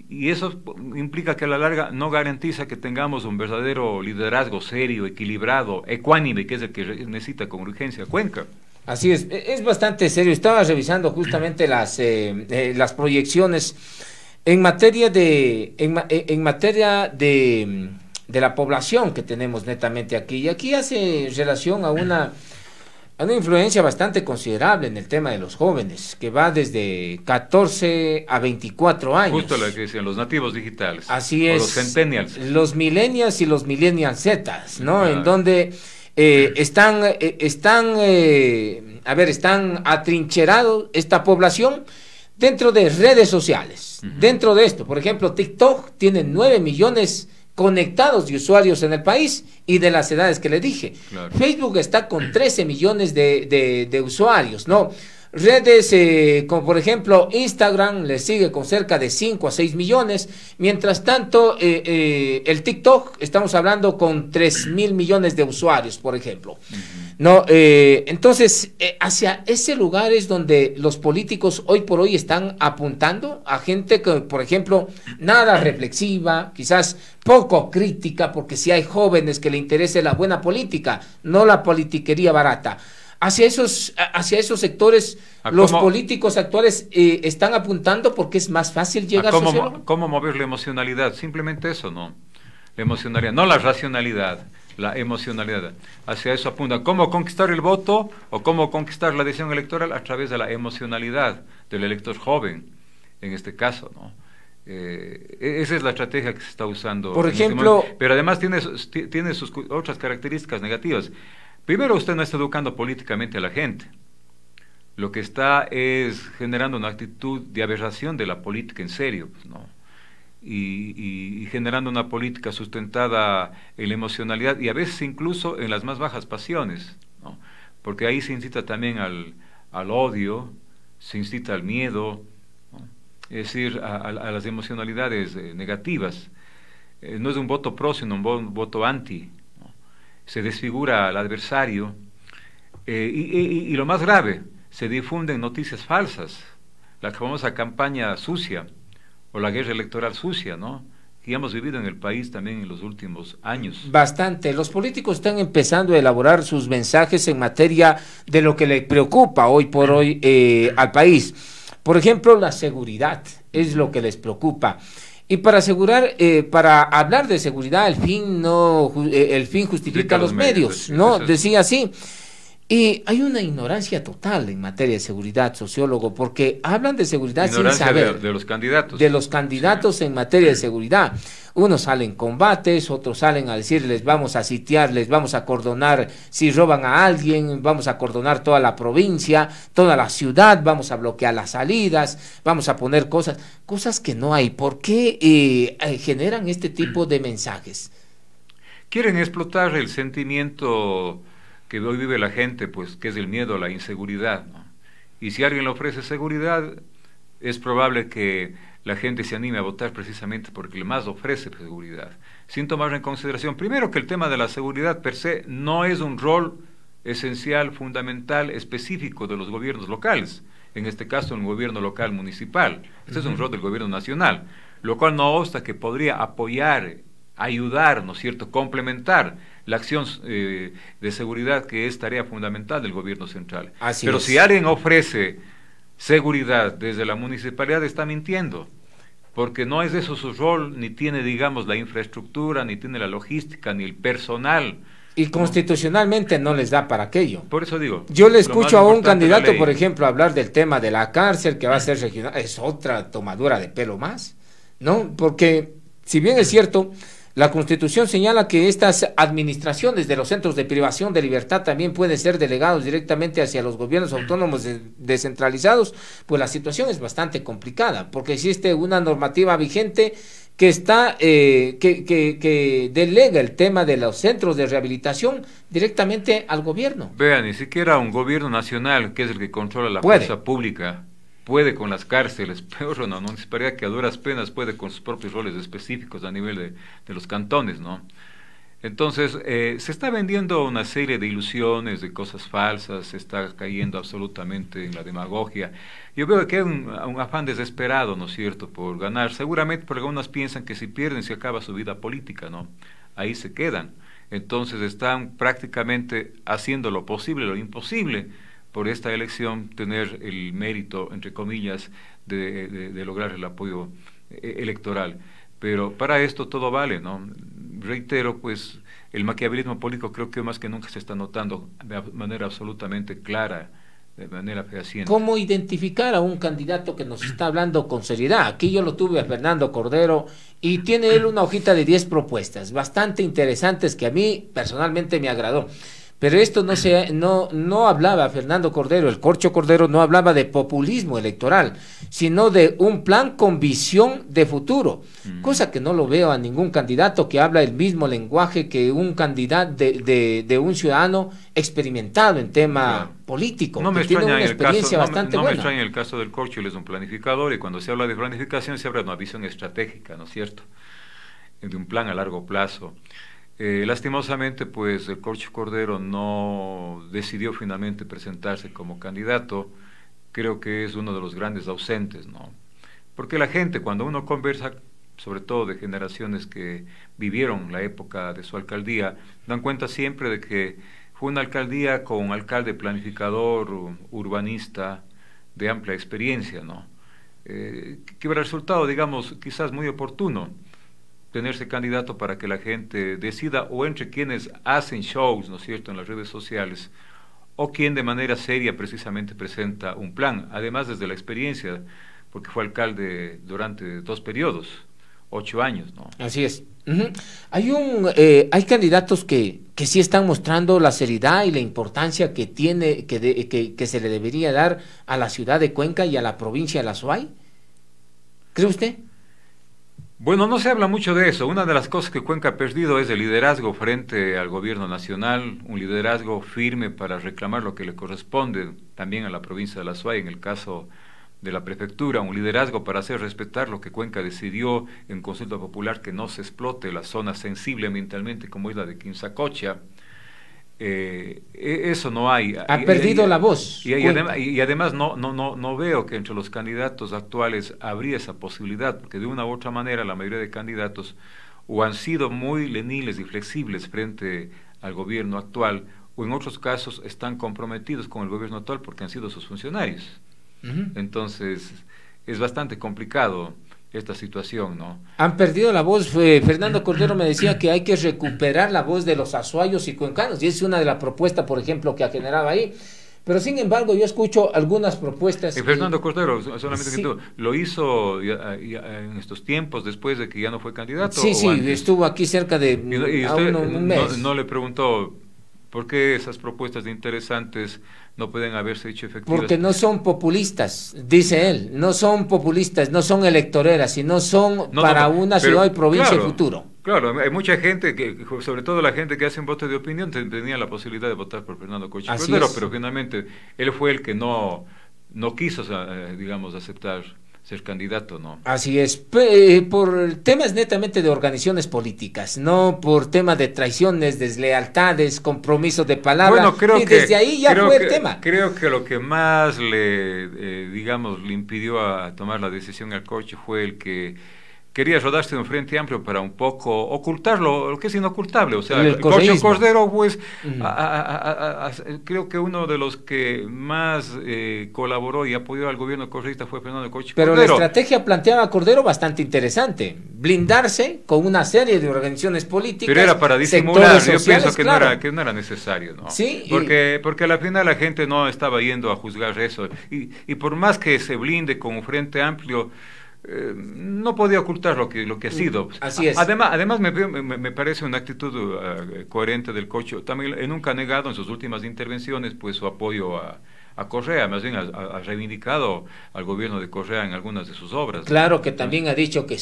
Speaker 2: Y eso implica que a la larga no garantiza que tengamos un verdadero liderazgo serio, equilibrado, ecuánime, que es el que necesita con urgencia Cuenca.
Speaker 1: Así es bastante serio. Estaba revisando justamente las proyecciones en materia de la población que tenemos netamente aquí. Y aquí hace relación a una influencia bastante considerable en el tema de los jóvenes, que va desde 14 a 24 años.
Speaker 2: Justo lo que decían los nativos digitales.
Speaker 1: Así es.
Speaker 2: O los centennials.
Speaker 1: Los millennials y los millennials Zetas, ¿no?
Speaker 2: Claro.
Speaker 1: En donde están atrincherados esta población dentro de redes sociales. Dentro de esto, por ejemplo, TikTok tiene 9 millones conectados de usuarios en el país y de las edades que le dije. Claro. Facebook está con 13 millones de usuarios, ¿no? Redes como por ejemplo Instagram le sigue con cerca de 5 a 6 millones, mientras tanto el TikTok estamos hablando con 3.000 millones de usuarios, por ejemplo. No, entonces hacia ese lugar es donde los políticos hoy por hoy están apuntando a gente que, por ejemplo, nada reflexiva, quizás poco crítica, porque si hay jóvenes que le interese la buena política, no la politiquería barata. Hacia esos sectores los políticos actuales están apuntando porque es más fácil llegar a
Speaker 2: ¿Cómo mover la emocionalidad? Simplemente eso, ¿no? La emocionalidad, no la racionalidad, la emocionalidad. Hacia eso apunta. ¿Cómo conquistar el voto o cómo conquistar la decisión electoral? A través de la emocionalidad del elector joven, en este caso, ¿no? Esa es la estrategia que se está usando.
Speaker 1: Por ejemplo,
Speaker 2: pero además tiene sus otras características negativas. Primero, usted no está educando políticamente a la gente. Lo que está es generando una actitud de aberración de la política en serio, pues, ¿no? Y generando una política sustentada en la emocionalidad y a veces incluso en las más bajas pasiones, ¿no? Porque ahí se incita también al odio, se incita al miedo, ¿no? Es decir, a las emocionalidades negativas. No es un voto pro, sino un voto anti, ¿no? Se desfigura al adversario, y lo más grave, se difunden noticias falsas, la famosa campaña sucia, o la guerra electoral sucia, ¿no?, que hemos vivido en el país también en los últimos años.
Speaker 1: Bastante. Los políticos están empezando a elaborar sus mensajes en materia de lo que le preocupa hoy por hoy al país. Por ejemplo, la seguridad es lo que les preocupa. Y para para hablar de seguridad, el fin justifica los medios, ¿no? Decía así. Y hay una ignorancia total en materia de seguridad, sociólogo, porque hablan de seguridad sin saber.
Speaker 2: De los candidatos.
Speaker 1: De los candidatos en materia de seguridad. Unos salen combates, otros salen a decirles vamos a sitiar, les vamos a acordonar si roban a alguien, vamos a acordonar toda la provincia, toda la ciudad, vamos a bloquear las salidas, vamos a poner cosas que no hay. ¿Por qué generan este tipo de mensajes?
Speaker 2: Quieren explotar el sentimiento que hoy vive la gente, pues, que es el miedo a la inseguridad, ¿no? Y si alguien le ofrece seguridad, es probable que la gente se anime a votar precisamente porque le más ofrece seguridad, sin tomar en consideración, primero, que el tema de la seguridad per se no es un rol esencial, fundamental, específico de los gobiernos locales, en este caso el gobierno local municipal. Este es un rol del gobierno nacional, lo cual no obsta que podría apoyar, ayudar, ¿no es cierto?, complementar la acción de seguridad, que es tarea fundamental del gobierno central. Pero si alguien ofrece seguridad desde la municipalidad, está mintiendo, porque no es eso su rol, ni tiene, digamos, la infraestructura, ni tiene la logística, ni el personal.
Speaker 1: Y constitucionalmente no les da para aquello.
Speaker 2: Por eso digo.
Speaker 1: Yo le escucho a un candidato, por ejemplo, hablar del tema de la cárcel, que va a ser regional, es otra tomadura de pelo más, ¿no? Porque, si bien es cierto, la Constitución señala que estas administraciones de los centros de privación de libertad también pueden ser delegados directamente hacia los gobiernos autónomos descentralizados, pues la situación es bastante complicada, porque existe una normativa vigente que está que delega el tema de los centros de rehabilitación directamente al gobierno.
Speaker 2: Vean, ni siquiera un gobierno nacional, que es el que controla la fuerza pública, puede con las cárceles, peor una municipalidad que a duras penas puede con sus propios roles específicos a nivel de los cantones, ¿no? Entonces, se está vendiendo una serie de ilusiones, de cosas falsas, se está cayendo absolutamente en la demagogia. Yo veo que hay un afán desesperado, ¿no es cierto?, por ganar. Seguramente porque algunas piensan que si pierden se acaba su vida política, ¿no? Ahí se quedan. Entonces están prácticamente haciendo lo posible, lo imposible, por esta elección tener el mérito, entre comillas, de lograr el apoyo electoral. Pero para esto todo vale, ¿no? Reitero, pues, el maquiavelismo político creo que más que nunca se está notando de manera absolutamente clara, de manera fehaciente.
Speaker 1: ¿Cómo identificar a un candidato que nos está hablando con seriedad? Aquí yo lo tuve a Fernando Cordero y tiene él una hojita de 10 propuestas, bastante interesantes, que a mí personalmente me agradó. Pero esto no hablaba, Fernando Cordero, el Corcho Cordero, no hablaba de populismo electoral, sino de un plan con visión de futuro, cosa que no lo veo a ningún candidato que habla el mismo lenguaje que un candidato de un ciudadano experimentado en tema político, que tiene una experiencia bastante buena.
Speaker 2: No me extraña el caso del Corcho, él es un planificador, y cuando se habla de planificación se habla de una visión estratégica, ¿no es cierto?, de un plan a largo plazo. Lastimosamente, pues, el Corcho Cordero no decidió finalmente presentarse como candidato. Creo que es uno de los grandes ausentes, ¿no? Porque la gente, cuando uno conversa, sobre todo de generaciones que vivieron la época de su alcaldía, dan cuenta siempre de que fue una alcaldía con un alcalde planificador, urbanista, de amplia experiencia, ¿no? Que el resultado, digamos, quizás muy oportuno, tenerse candidato para que la gente decida, o entre quienes hacen shows, ¿no es cierto?, en las redes sociales, o quien de manera seria precisamente presenta un plan, además desde la experiencia, porque fue alcalde durante 2 periodos, 8 años, ¿no?
Speaker 1: Así es. Hay candidatos que sí están mostrando la seriedad y la importancia que tiene, que se le debería dar a la ciudad de Cuenca y a la provincia de La Suay. ¿Cree usted?
Speaker 2: Bueno, no se habla mucho de eso. Una de las cosas que Cuenca ha perdido es el liderazgo frente al gobierno nacional, un liderazgo firme para reclamar lo que le corresponde también a la provincia de La Suay, en el caso de la prefectura, un liderazgo para hacer respetar lo que Cuenca decidió en consulta popular, que no se explote la zona sensible ambientalmente como es la de Quimsacocha. Eso no hay.
Speaker 1: Ha perdido la voz.
Speaker 2: Y además no veo que entre los candidatos actuales habría esa posibilidad, porque de una u otra manera la mayoría de candidatos o han sido muy leniles y flexibles frente al gobierno actual, o en otros casos están comprometidos con el gobierno actual porque han sido sus funcionarios. Entonces es bastante complicado esta situación, ¿no?
Speaker 1: Han perdido la voz. Fernando Cordero me decía que hay que recuperar la voz de los azuayos y cuencanos, y es una de las propuestas, por ejemplo, que ha generado ahí. Pero sin embargo, yo escucho algunas propuestas.
Speaker 2: Fernando Cordero, solamente
Speaker 1: sí,
Speaker 2: que tú, ¿lo hizo en estos tiempos después de que ya no fue candidato?
Speaker 1: Sí, sí, antes? Estuvo aquí cerca de un mes.
Speaker 2: No le preguntó por qué esas propuestas interesantes no pueden haberse hecho efectivas.
Speaker 1: Porque no son populistas, dice él, no son populistas, no son electoreras, sino son para una ciudad y provincia y futuro.
Speaker 2: Claro, hay mucha gente, sobre todo la gente que hace un voto de opinión, tenía la posibilidad de votar por Fernando Coche Cordero, pero finalmente él fue el que no quiso, digamos, aceptar ser candidato, ¿no?
Speaker 1: Así es, por temas netamente de organizaciones políticas, no por temas de traiciones, deslealtades, compromisos de palabra.
Speaker 2: Bueno, creo
Speaker 1: y desde ahí ya fue el tema.
Speaker 2: Creo que lo que más digamos, le impidió a tomar la decisión al Coche fue el que quería rodarse de un frente amplio para un poco ocultarlo, lo que es inocultable. O sea, el Coche Cordero, pues, creo que uno de los que más colaboró y apoyó al gobierno correísta fue Fernando Coche Cordero.
Speaker 1: Pero la estrategia planteaba Cordero bastante interesante, blindarse con una serie de organizaciones políticas.
Speaker 2: Pero era para disimular,
Speaker 1: sociales,
Speaker 2: yo pienso que,
Speaker 1: claro,
Speaker 2: no era necesario, ¿no?
Speaker 1: Sí,
Speaker 2: porque a la final la gente no estaba yendo a juzgar eso. Y por más que se blinde con un frente amplio, no podía ocultar lo que ha sido.
Speaker 1: Así es.
Speaker 2: Además me parece una actitud coherente del Coche. También nunca ha negado en sus últimas intervenciones pues su apoyo a Correa, más bien ha reivindicado al gobierno de Correa en algunas de sus obras.
Speaker 1: Claro, ¿no? Que también ha dicho que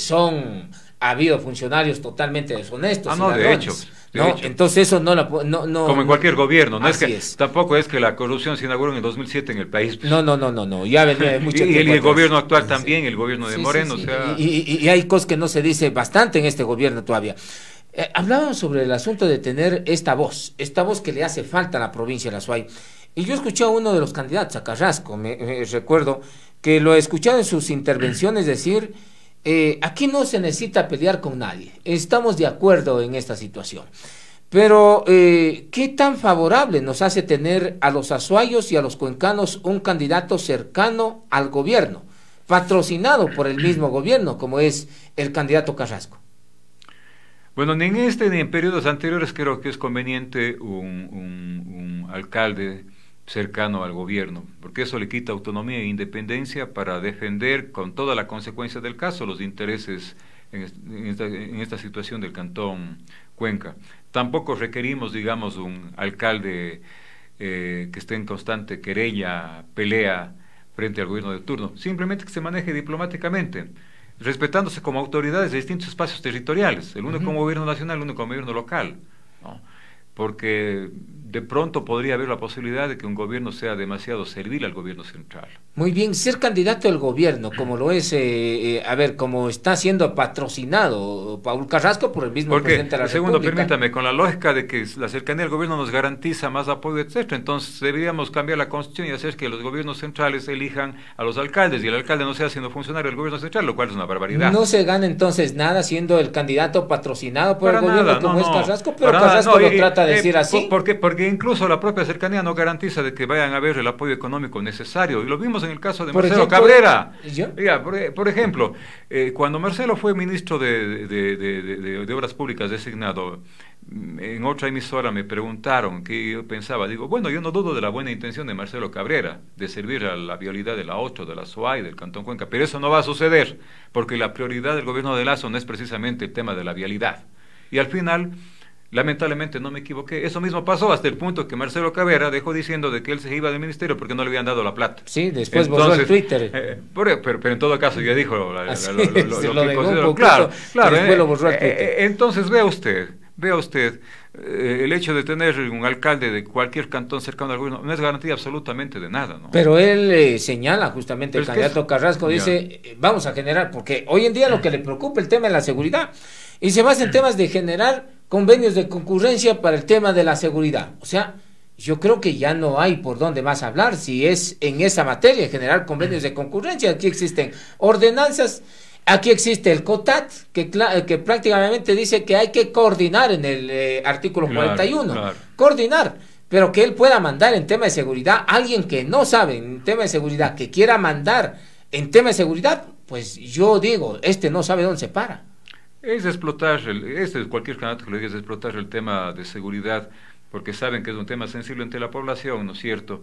Speaker 1: ha habido funcionarios totalmente deshonestos.
Speaker 2: No, de hecho.
Speaker 1: Entonces eso no
Speaker 2: como en cualquier gobierno,
Speaker 1: así
Speaker 2: tampoco es que la corrupción se inauguró en el 2007 en el país.
Speaker 1: No, ya venía de mucho tiempo.
Speaker 2: Y el gobierno actual también, el gobierno de Moreno.
Speaker 1: Sí.
Speaker 2: O sea...
Speaker 1: y hay cosas que no se dice bastante en este gobierno todavía. Hablábamos sobre el asunto de tener esta voz que le hace falta a la provincia de La Suay. Y yo escuché a uno de los candidatos, a Carrasco, me recuerdo, que lo he escuchado en sus intervenciones decir: aquí no se necesita pelear con nadie, estamos de acuerdo en esta situación. Pero, ¿qué tan favorable nos hace tener a los azuayos y a los cuencanos un candidato cercano al gobierno, patrocinado por el mismo gobierno, como es el candidato Carrasco?
Speaker 2: Bueno, ni en ni en periodos anteriores creo que es conveniente un alcalde cercano al gobierno, porque eso le quita autonomía e independencia para defender con toda la consecuencia del caso los intereses en esta situación del Cantón Cuenca. Tampoco requerimos, digamos, un alcalde que esté en constante querella, pelea frente al gobierno de turno, simplemente que se maneje diplomáticamente, respetándose como autoridades de distintos espacios territoriales, el uno como gobierno nacional, el uno como gobierno local, ¿no? Porque de pronto podría haber la posibilidad de que un gobierno sea demasiado servil al gobierno central.
Speaker 1: Muy bien, ser candidato al gobierno, como lo es, como está siendo patrocinado Paul Carrasco por el mismo presidente de la
Speaker 2: Segundo,
Speaker 1: República.
Speaker 2: permítame, con la lógica de que la cercanía al gobierno nos garantiza más apoyo, etcétera, entonces deberíamos cambiar la Constitución y hacer que los gobiernos centrales elijan a los alcaldes y el alcalde no sea siendo funcionario del gobierno central, lo cual es una barbaridad.
Speaker 1: No se gana entonces nada siendo el candidato patrocinado por el gobierno como es Carrasco, pero Carrasco lo trata de decir así.
Speaker 2: Porque incluso la propia cercanía no garantiza de que vayan a haber el apoyo económico necesario, y lo vimos en el caso de Marcelo Cabrera. Por ejemplo, cuando Marcelo fue ministro de Obras Públicas designado, en otra emisora me preguntaron qué yo pensaba. Digo, bueno, yo no dudo de la buena intención de Marcelo Cabrera de servir a la vialidad de la 8, de la SUAY, del Cantón Cuenca, pero eso no va a suceder, porque la prioridad del gobierno de Lasso no es precisamente el tema de la vialidad. Y al final Lamentablemente no me equivoqué. Eso mismo pasó hasta el punto que Marcelo Cabrera dejó diciendo de que él se iba del ministerio porque no le habían dado la plata.
Speaker 1: Sí, después borró el Twitter.
Speaker 2: Pero en todo caso ya dijo lo que considero.
Speaker 1: Claro, después lo borró el Twitter.
Speaker 2: Entonces vea usted, el hecho de tener un alcalde de cualquier cantón cercano al gobierno no es garantía absolutamente de nada, ¿no?
Speaker 1: Pero él señala justamente, el candidato Carrasco dice, vamos a generar, porque hoy en día lo que le preocupa el tema es la seguridad, y se basa en temas de generar convenios de concurrencia para el tema de la seguridad. O sea, yo creo que ya no hay por dónde más hablar si es en esa materia, generar convenios de concurrencia. Aquí existen ordenanzas, aquí existe el COTAT, que prácticamente dice que hay que coordinar en el artículo 41, coordinar, pero que él pueda mandar en tema de seguridad, alguien que no sabe en tema de seguridad, que quiera mandar en tema de seguridad, pues yo digo, no sabe dónde se para.
Speaker 2: Es explotar, cualquier candidato que lo diga, es explotar el tema de seguridad, porque saben que es un tema sensible entre la población, ¿no es cierto?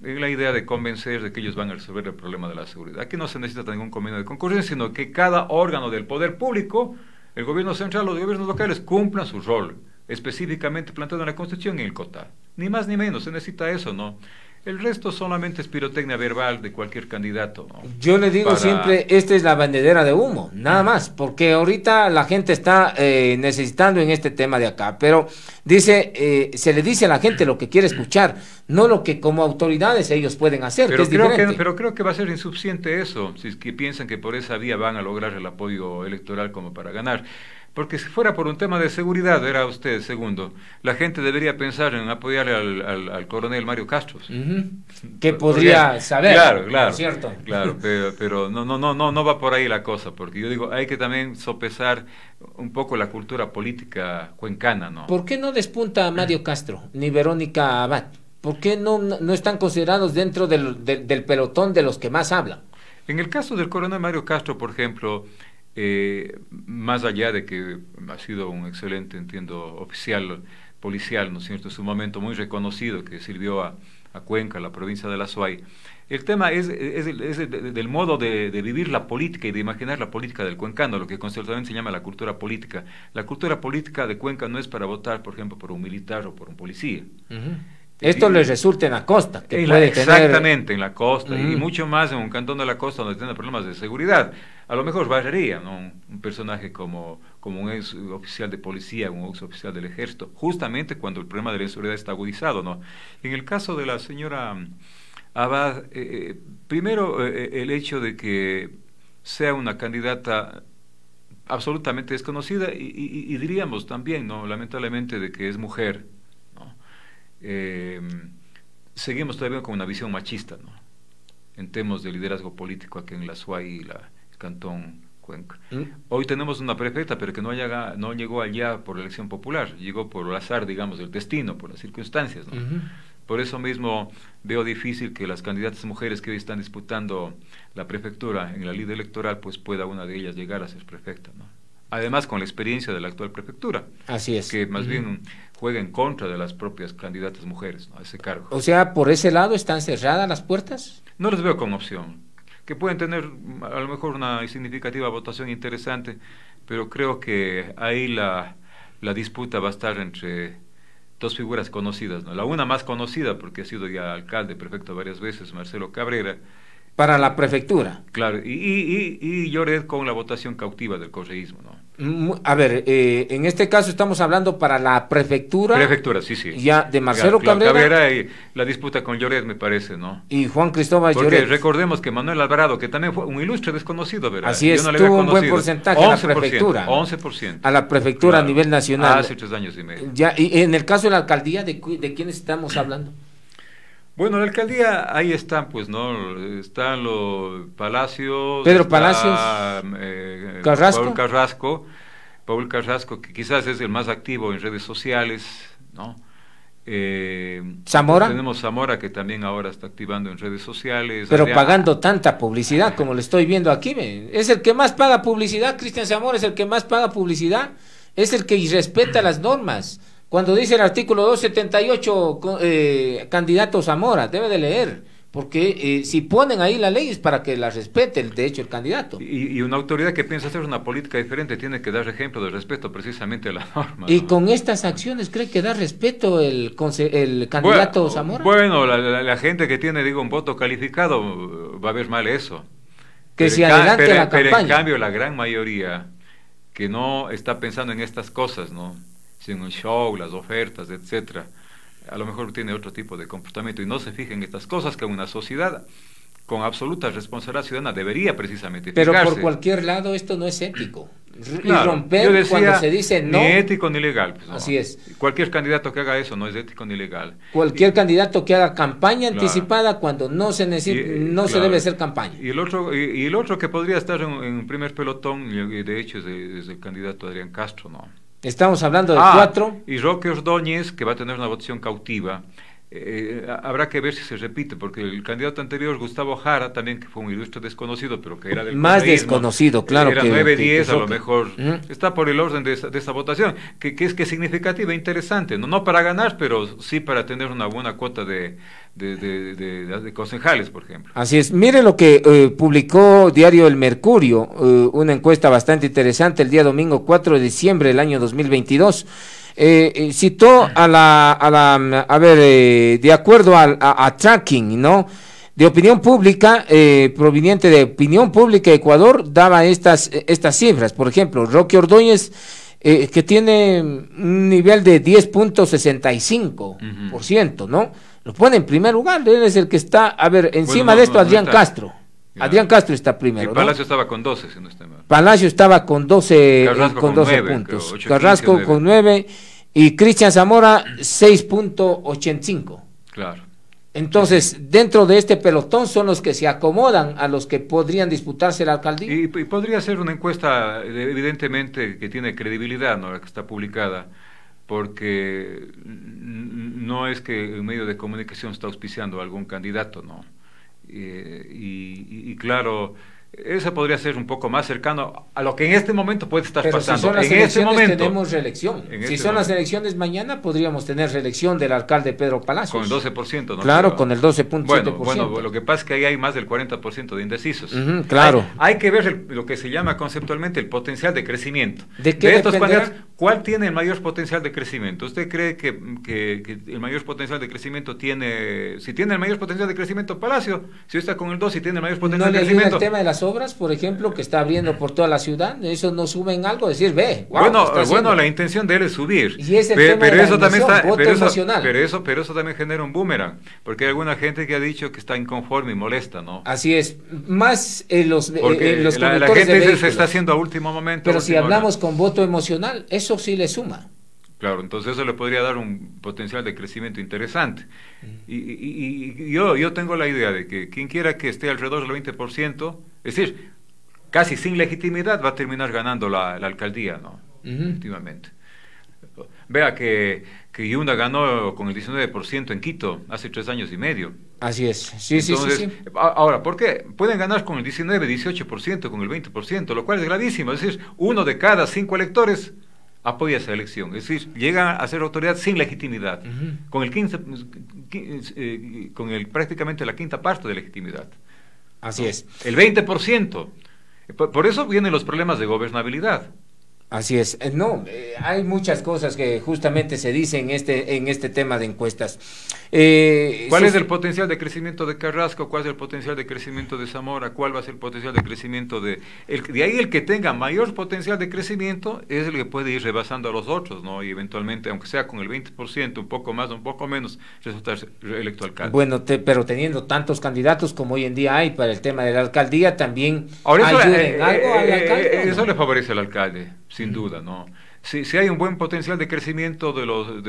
Speaker 2: En la idea de convencer de que ellos van a resolver el problema de la seguridad. Aquí no se necesita ningún convenio de concurrencia, sino que cada órgano del poder público, el gobierno central, los gobiernos locales, cumplan su rol, específicamente planteado en la Constitución y en el COTAD. Ni más ni menos, se necesita eso, ¿no? El resto solamente es pirotecnia verbal de cualquier candidato, ¿no?
Speaker 1: Yo le digo siempre, esta es la vendedera de humo, nada más, porque ahorita la gente está necesitando en este tema de acá, pero dice, se le dice a la gente lo que quiere escuchar, no lo que como autoridades ellos pueden hacer,
Speaker 2: pero
Speaker 1: que es diferente.
Speaker 2: Pero creo que va a ser insuficiente eso, si es que piensan que por esa vía van a lograr el apoyo electoral como para ganar. Porque si fuera por un tema de seguridad, verá usted, segundo, la gente debería pensar en apoyarle al coronel Mario Castro.
Speaker 1: Que podría saber,
Speaker 2: claro,
Speaker 1: ¿cierto?
Speaker 2: Claro, pero no va por ahí la cosa, porque yo digo, hay que también sopesar un poco la cultura política cuencana, ¿no?
Speaker 1: ¿Por qué no despunta Mario Castro ni Verónica Abad? ¿Por qué no están considerados dentro del pelotón de los que más hablan?
Speaker 2: En el caso del coronel Mario Castro, por ejemplo, más allá de que ha sido un excelente, entiendo, oficial policial, ¿no es cierto?, en su momento muy reconocido, que sirvió a Cuenca, a la provincia de la Suay. El tema es del modo de vivir la política y de imaginar la política del cuencano, lo que conceptualmente se llama la cultura política. La cultura política de Cuenca no es para votar, por ejemplo, por un militar o por un policía.
Speaker 1: Esto les resulta en la costa, que puede
Speaker 2: exactamente, en la costa, y mucho más en un cantón de la costa donde tiene problemas de seguridad. A lo mejor barrería, ¿no?, un personaje como un ex oficial de policía, un ex oficial del ejército, justamente cuando el problema de la inseguridad está agudizado, ¿no? En el caso de la señora Abad, primero el hecho de que sea una candidata absolutamente desconocida y diríamos también, ¿no?, lamentablemente, de que es mujer, ¿no? Seguimos todavía con una visión machista, ¿no?, en temas de liderazgo político aquí en la Suay y el Cantón Cuenca. Hoy tenemos una prefecta, pero que no llegó allá por elección popular, llegó por el azar, digamos, del destino, por las circunstancias, ¿no? Por eso mismo veo difícil que las candidatas mujeres que hoy están disputando la prefectura en la lid electoral, pues pueda una de ellas llegar a ser prefecta, ¿no? Además, con la experiencia de la actual prefectura.
Speaker 1: Así es.
Speaker 2: Que más bien juega en contra de las propias candidatas mujeres, ¿no?, a ese cargo.
Speaker 1: O sea, ¿por ese lado están cerradas las puertas?
Speaker 2: No les veo como opción. Que pueden tener a lo mejor una significativa votación interesante, pero creo que ahí la disputa va a estar entre dos figuras conocidas, ¿no? La una más conocida, porque ha sido ya alcalde, prefecto varias veces, Marcelo Cabrera.
Speaker 1: Para la prefectura.
Speaker 2: Claro, y Lloret con la votación cautiva del correísmo, ¿no?
Speaker 1: A ver, en este caso estamos hablando para la prefectura.
Speaker 2: Prefectura, sí.
Speaker 1: Ya, de Marcelo Cabrera.
Speaker 2: Y la disputa con Lloret, me parece, ¿no?
Speaker 1: Y Juan Cristóbal Lloret.
Speaker 2: Porque recordemos que Manuel Alvarado, que también fue un ilustre desconocido, ¿verdad?
Speaker 1: Así es, tuvo un buen porcentaje a la prefectura.
Speaker 2: 11%.
Speaker 1: A la prefectura, claro, a nivel nacional.
Speaker 2: Hace 3 años y medio.
Speaker 1: Ya, y en el caso de la alcaldía, ¿de quiénes estamos hablando?
Speaker 2: Bueno, la alcaldía, ahí están, pues, ¿no? Están los Palacios.
Speaker 1: Pedro Palacios.
Speaker 2: Carrasco. Paul Carrasco, que quizás es el más activo en redes sociales, ¿no?
Speaker 1: Zamora.
Speaker 2: Tenemos Zamora, que también ahora está activando en redes sociales.
Speaker 1: Pero pagando tanta publicidad como le estoy viendo aquí. Es el que más paga publicidad, Cristian Zamora es el que más paga publicidad. Es el que irrespeta las normas. Cuando dice el artículo 278, candidato Zamora, debe de leer, Porque si ponen ahí la ley es para que la respete, de hecho, el candidato.
Speaker 2: Y una autoridad que piensa hacer una política diferente tiene que dar ejemplo de respeto precisamente a la norma.
Speaker 1: Y
Speaker 2: ¿no?
Speaker 1: con estas acciones, ¿cree que da respeto el candidato Zamora?
Speaker 2: Bueno, la gente que tiene, digo, un voto calificado va a ver mal eso.
Speaker 1: Que se adelante la campaña.
Speaker 2: Pero en cambio la gran mayoría que no está pensando en estas cosas, ¿no? Sino en show, las ofertas, etcétera, a lo mejor tiene otro tipo de comportamiento y no se fija en estas cosas que una sociedad con absoluta responsabilidad ciudadana debería precisamente fijarse.
Speaker 1: Pero por cualquier lado esto no es ético.
Speaker 2: Claro,
Speaker 1: y romper cuando se dice no.
Speaker 2: Ni ético ni legal. Pues, no.
Speaker 1: Así es.
Speaker 2: Cualquier candidato que haga eso no es ético ni legal.
Speaker 1: Cualquier candidato que haga campaña anticipada cuando no se necesita, se debe hacer campaña.
Speaker 2: Y el otro que podría estar en primer pelotón, y de hecho es el candidato Adrián Castro, ¿no?
Speaker 1: Estamos hablando de 4.
Speaker 2: Y Roque Ordóñez, que va a tener una votación cautiva. Habrá que ver si se repite, porque el candidato anterior, Gustavo Jara, también que fue un ilustre desconocido, pero que era del
Speaker 1: más desconocido, claro.
Speaker 2: Era 9-10, a lo mejor. Está por el orden de esa votación, que es significativa, interesante, no para ganar, pero sí para tener una buena cuota de concejales, por ejemplo.
Speaker 1: Así es. Mire lo que publicó Diario El Mercurio, una encuesta bastante interesante el día domingo 4 de diciembre del año 2022. Citó de acuerdo a tracking, ¿no? De opinión pública, proveniente de Opinión Pública de Ecuador, daba estas cifras. Por ejemplo, Roque Ordóñez, que tiene un nivel de 10.65%, ¿no? Lo pone en primer lugar, él es el que está, encima de esto Adrián Castro. Ya. Adrián Castro está primero.
Speaker 2: Y Palacio, ¿no? Estaba con 12, si no está mal.
Speaker 1: Palacio estaba con 12, con 12 9, puntos. Creo, 8, Carrasco 15, con 9 y Cristian Zamora 6.85.
Speaker 2: Claro.
Speaker 1: Entonces, dentro de este pelotón son los que se acomodan a los que podrían disputarse la alcaldía.
Speaker 2: Y podría ser una encuesta, evidentemente, que tiene credibilidad, ¿no? La que está publicada, porque no es que el medio de comunicación está auspiciando a algún candidato, ¿no? Y claro, eso podría ser un poco más cercano a lo que en este momento puede estar pasando.
Speaker 1: Si son las elecciones, tenemos reelección. Si son las
Speaker 2: momento.
Speaker 1: Elecciones mañana, podríamos tener reelección del alcalde Pedro Palacios.
Speaker 2: Con el 12%, ¿no?
Speaker 1: Claro, pero, con el 12.7%.
Speaker 2: Bueno, lo que pasa es que ahí hay más del 40% de indecisos.
Speaker 1: Claro.
Speaker 2: Hay que ver lo que se llama conceptualmente el potencial de crecimiento.
Speaker 1: ¿De qué
Speaker 2: estos candidatos? ¿Cuál tiene el mayor potencial de crecimiento? ¿Usted cree que el mayor potencial de crecimiento tiene, si tiene el mayor potencial de crecimiento Palacio, si está con el 2 y tiene el mayor potencial de crecimiento?
Speaker 1: ¿No le ayuda el tema de las obras, por ejemplo, que está abriendo por toda la ciudad? ¿Eso no sube en algo? Decir,
Speaker 2: bueno, la intención de él es subir.
Speaker 1: Y es el tema de la emocional,
Speaker 2: pero eso también genera un boomerang, porque hay alguna gente que ha dicho que está inconforme y molesta, ¿no?
Speaker 1: Así es, más los
Speaker 2: la gente se está haciendo a último momento.
Speaker 1: Pero si hablamos con voto emocional, eso sí le suma.
Speaker 2: Claro, entonces eso le podría dar un potencial de crecimiento interesante. Y yo tengo la idea de que quien quiera que esté alrededor del 20%, es decir, casi sin legitimidad, va a terminar ganando la alcaldía, ¿no? Últimamente. Vea que Yunda ganó con el 19% en Quito hace 3 años y medio.
Speaker 1: Así es, sí.
Speaker 2: Ahora, ¿por qué? Pueden ganar con el 19, 18%, con el 20%, lo cual es gravísimo. Es decir, 1 de cada 5 electores apoya esa elección. Es decir, llegan a ser autoridad sin legitimidad, con el 15, prácticamente la quinta parte de legitimidad.
Speaker 1: Así es.
Speaker 2: El 20%. Por eso vienen los problemas de gobernabilidad.
Speaker 1: Así es. Hay muchas cosas que justamente se dicen en este tema de encuestas.
Speaker 2: ¿Cuál es el potencial de crecimiento de Carrasco? ¿Cuál es el potencial de crecimiento de Zamora? ¿Cuál va a ser el potencial de crecimiento de ahí el que tenga mayor potencial de crecimiento es el que puede ir rebasando a los otros, ¿no? Y eventualmente, aunque sea con el 20%, un poco más, un poco menos, resultar electo alcalde.
Speaker 1: Bueno, pero teniendo tantos candidatos como hoy en día hay para el tema de la alcaldía, también ayuda en algo al alcalde.
Speaker 2: Eso le favorece al alcalde, sin duda, ¿no? Si hay un buen potencial de crecimiento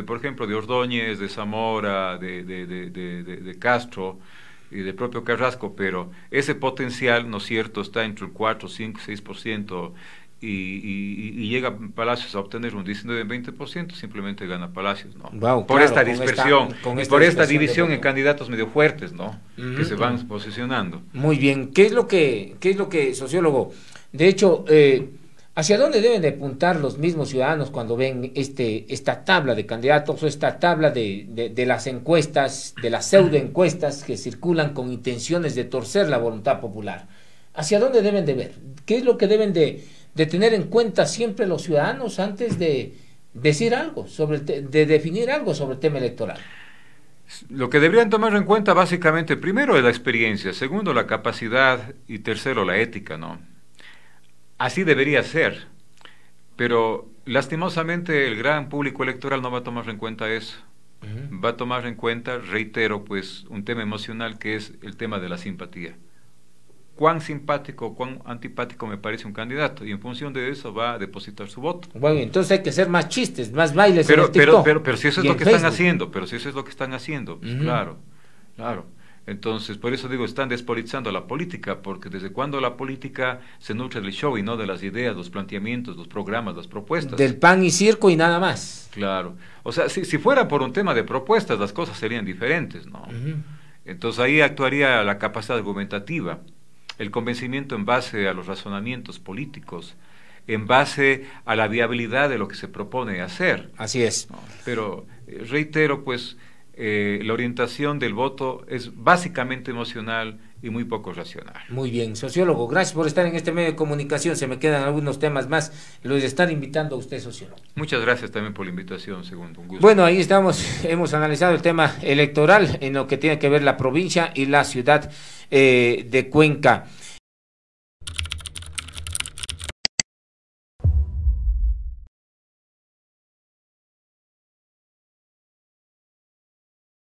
Speaker 2: por ejemplo, de Ordóñez, de Zamora, de Castro y del propio Carrasco, pero ese potencial, ¿no es cierto?, está entre el 4, 5, 6%, y llega Palacios a obtener un 19-20%, simplemente gana Palacios, ¿no? Por esta dispersión, por esta división en candidatos medio fuertes, ¿no? Que se van posicionando.
Speaker 1: Muy bien. ¿Qué es lo que sociólogo? De hecho, ¿Hacia dónde deben de apuntar los mismos ciudadanos cuando ven esta tabla de candidatos o esta tabla de las encuestas, de las pseudoencuestas que circulan con intenciones de torcer la voluntad popular? ¿Hacia dónde deben de ver? ¿Qué es lo que deben de tener en cuenta siempre los ciudadanos antes de decir algo, de definir algo sobre el tema electoral?
Speaker 2: Lo que deberían tomar en cuenta básicamente, primero, es la experiencia, segundo, la capacidad y tercero, la ética, ¿no? Así debería ser, pero lastimosamente el gran público electoral no va a tomar en cuenta eso. Va a tomar en cuenta, reitero, pues un tema emocional que es el tema de la simpatía. Cuán simpático, cuán antipático me parece un candidato, y en función de eso va a depositar su voto.
Speaker 1: Bueno, entonces hay que hacer más chistes, más bailes en
Speaker 2: Pero,
Speaker 1: el TikTok
Speaker 2: pero si eso es lo que están haciendo, pues claro, claro. Entonces, por eso digo, están despolitizando la política, porque desde cuando la política se nutre del show y no de las ideas, los planteamientos, los programas, las propuestas.
Speaker 1: Del pan y circo y nada más.
Speaker 2: Claro. O sea, si fuera por un tema de propuestas, las cosas serían diferentes, ¿no? Entonces ahí actuaría la capacidad argumentativa, el convencimiento en base a los razonamientos políticos, en base a la viabilidad de lo que se propone hacer.
Speaker 1: Así es.
Speaker 2: ¿No? Pero, reitero, pues, la orientación del voto es básicamente emocional y muy poco racional.
Speaker 1: Muy bien, sociólogo, gracias por estar en este medio de comunicación. Se me quedan algunos temas más, los de estar invitando a usted, sociólogo.
Speaker 2: Muchas gracias también por la invitación, segundo, un gusto.
Speaker 1: Bueno, ahí estamos, hemos analizado el tema electoral en lo que tiene que ver la provincia y la ciudad de Cuenca.